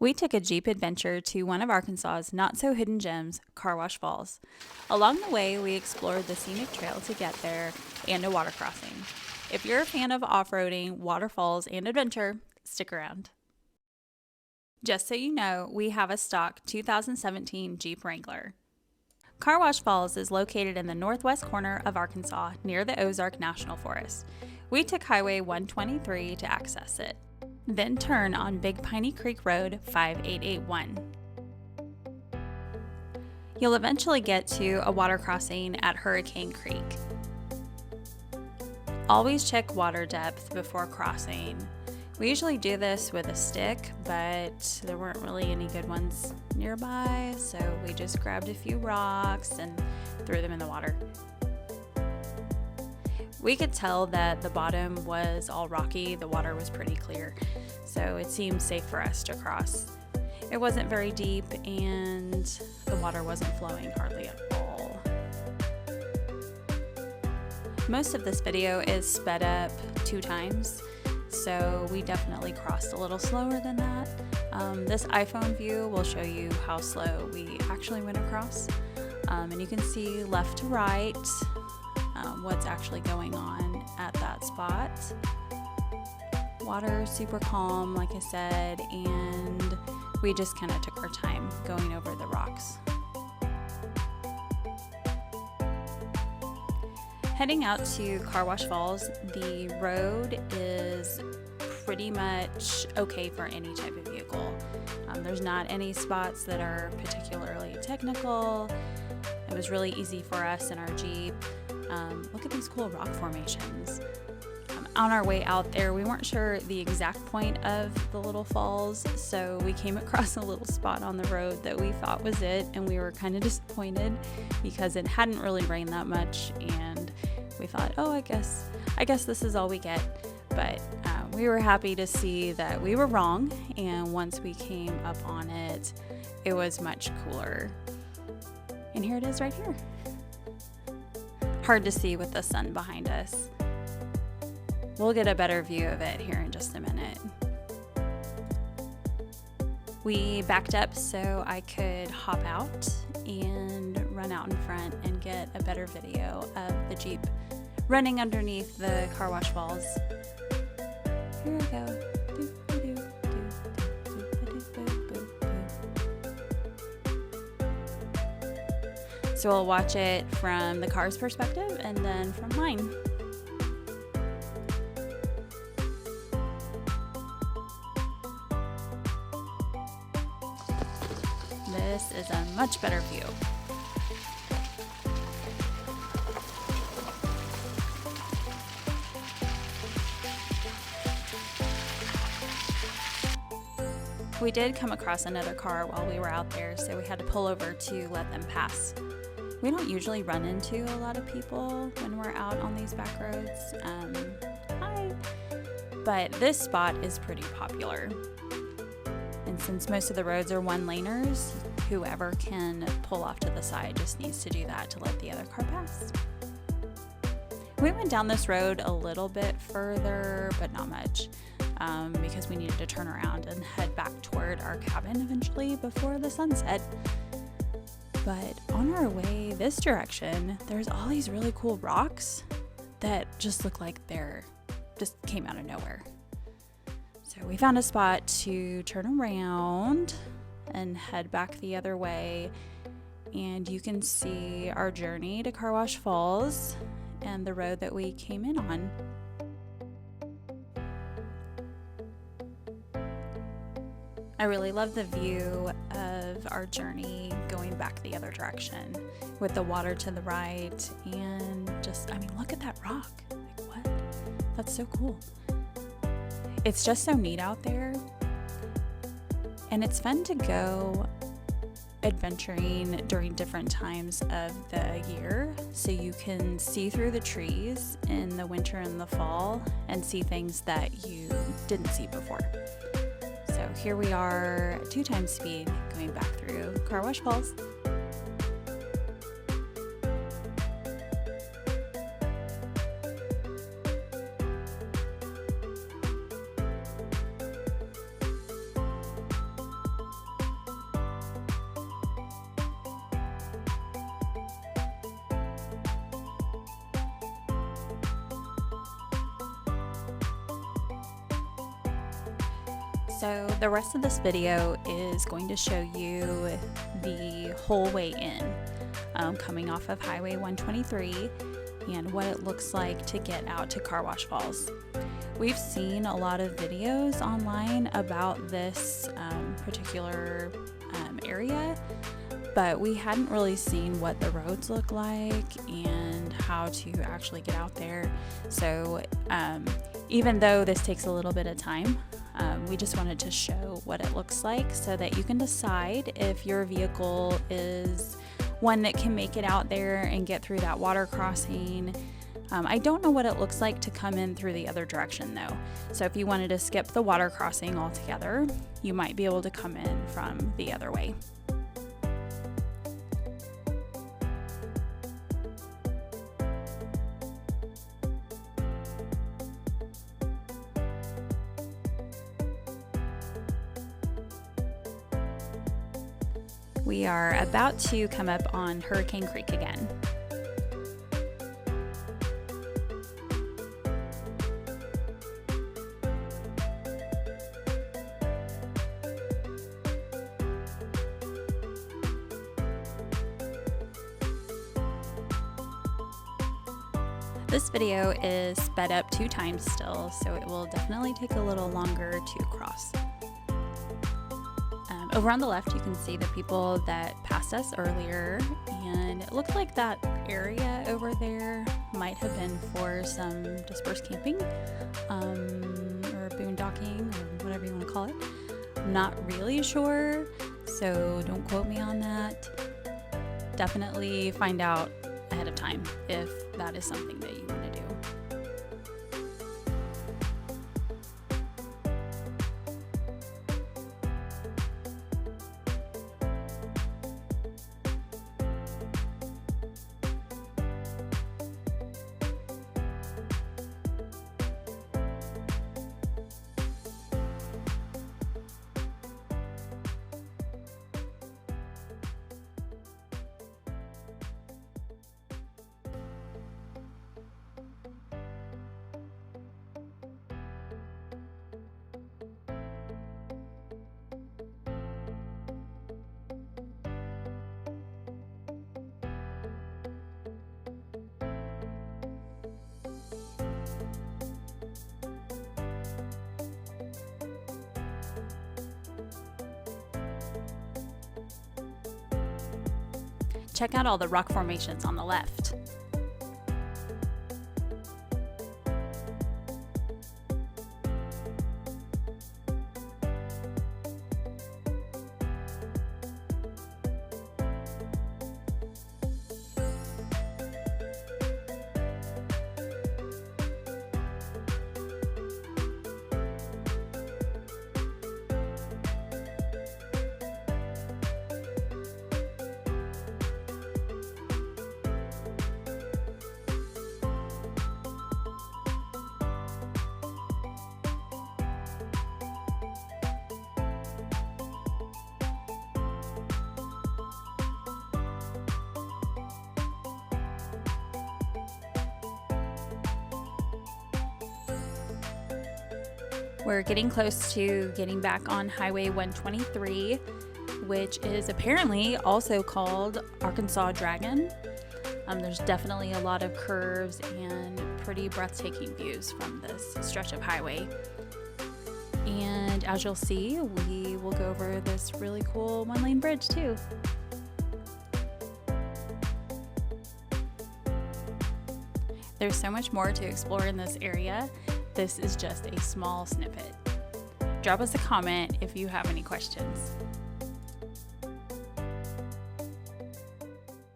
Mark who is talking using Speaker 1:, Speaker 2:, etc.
Speaker 1: We took a Jeep adventure to one of Arkansas's not-so-hidden gems, Carwash Falls. Along the way, we explored the scenic trail to get there and a water crossing. If you're a fan of off-roading, waterfalls, and adventure, stick around. Just so you know, we have a stock 2017 Jeep Wrangler. Carwash Falls is located in the northwest corner of Arkansas near the Ozark National Forest. We took Highway 123 to access it. Then turn on Big Piney Creek Rd 5881. You'll eventually get to a water crossing at Hurricane Creek. Always check water depth before crossing. We usually do this with a stick, but there weren't really any good ones nearby, so we just grabbed a few rocks and threw them in the water. We could tell that the bottom was all rocky, the water was pretty clear, so it seemed safe for us to cross. It wasn't very deep and the water wasn't flowing hardly at all. Most of this video is sped up 2 times, so we definitely crossed a little slower than that. This iPhone view will show you how slow we actually went across, and you can see left to right what's actually going on at that spot. Water super calm, like I said, and we just kind of took our time going over the rocks. Heading out to Carwash Falls, the road is pretty much okay for any type of vehicle. There's not any spots that are particularly technical. It was really easy for us in our Jeep. Look at these cool rock formations. On our way out there, we weren't sure the exact point of the little falls, so we came across a little spot on the road that we thought was it, and we were kind of disappointed because it hadn't really rained that much, and we thought, oh, I guess this is all we get. But we were happy to see that we were wrong, and once we came up on it, it was much cooler. And here it is right here. Hard to see with the sun behind us. We'll get a better view of it here in just a minute. We backed up so I could hop out and run out in front and get a better video of the Jeep running underneath the Carwash Falls. Here we go. So we'll watch it from the car's perspective and then from mine. This is a much better view. We did come across another car while we were out there, so we had to pull over to let them pass. We don't usually run into a lot of people when we're out on these back roads. Hi! But this spot is pretty popular. And since most of the roads are one-laners, whoever can pull off to the side just needs to do that to let the other car pass. We went down this road a little bit further, but not much, because we needed to turn around and head back toward our cabin eventually before the sunset. But on our way this direction, there's all these really cool rocks that just look like they're just came out of nowhere. So we found a spot to turn around and head back the other way, and you can see our journey to Carwash Falls and the road that we came in on. I really love the view of our journey going back the other direction with the water to the right, and just, I mean, look at that rock. Like, what? That's so cool. It's just so neat out there, and it's fun to go adventuring during different times of the year, so you can see through the trees in the winter and the fall and see things that you didn't see before. So here we are, 2 times speed, going back through Carwash Falls. So the rest of this video is going to show you the whole way in, coming off of Highway 123 and what it looks like to get out to Carwash Falls. We've seen a lot of videos online about this particular area, but we hadn't really seen what the roads look like and how to actually get out there. So even though this takes a little bit of time, we just wanted to show what it looks like so that you can decide if your vehicle is one that can make it out there and get through that water crossing. I don't know what it looks like to come in through the other direction though. So if you wanted to skip the water crossing altogether, you might be able to come in from the other way. We are about to come up on Hurricane Creek again. This video is sped up 2 times still, so it will definitely take a little longer to cross. Over on the left, you can see the people that passed us earlier, and it looks like that area over there might have been for some dispersed camping, or boondocking, or whatever you want to call it. I'm not really sure, so don't quote me on that. Definitely find out ahead of time if that is something that you want to do. Check out all the rock formations on the left. We're getting close to getting back on Highway 123, which is apparently also called Arkansas Dragon. There's definitely a lot of curves and pretty breathtaking views from this stretch of highway. And as you'll see, we will go over this really cool 1-lane bridge too. There's so much more to explore in this area. This is just a small snippet. Drop us a comment if you have any questions.